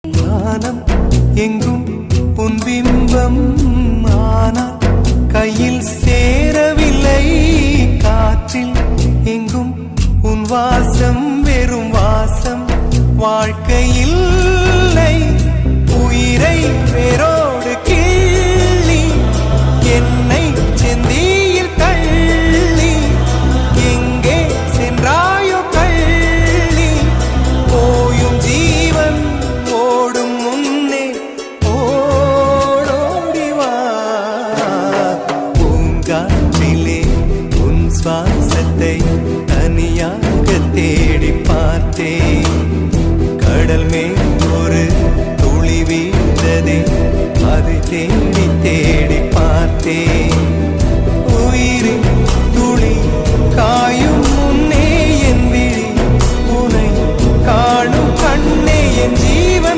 வானம் எங்கும் உன் பிம்பம் ஆனால் கையில் சேரவில்லை. காற்றில் எங்கும் உன் வாசம் வெறும் வாசம் வாழ்க்கையில் உயிரை வேரோடு கிள்ளி என்னை செந்தியில் தள்ளி எங்கே சென்றாயோ கள்ளி போயும் ஜீவன் ஓடும் முன்னே ஓடோடிவா. பூங்காற்றிலே உன் சுவாசத்தை தனியாக தேடி பார்த்தேன். கடல் மேல் ஒரு துளி வீழ்ந்ததே அதை தேடி தேடி பார்த்தேன். உயிரின் துளி காயும் முன்னே என் விழி உனை காணும் கண்ணே என் ஜீவன்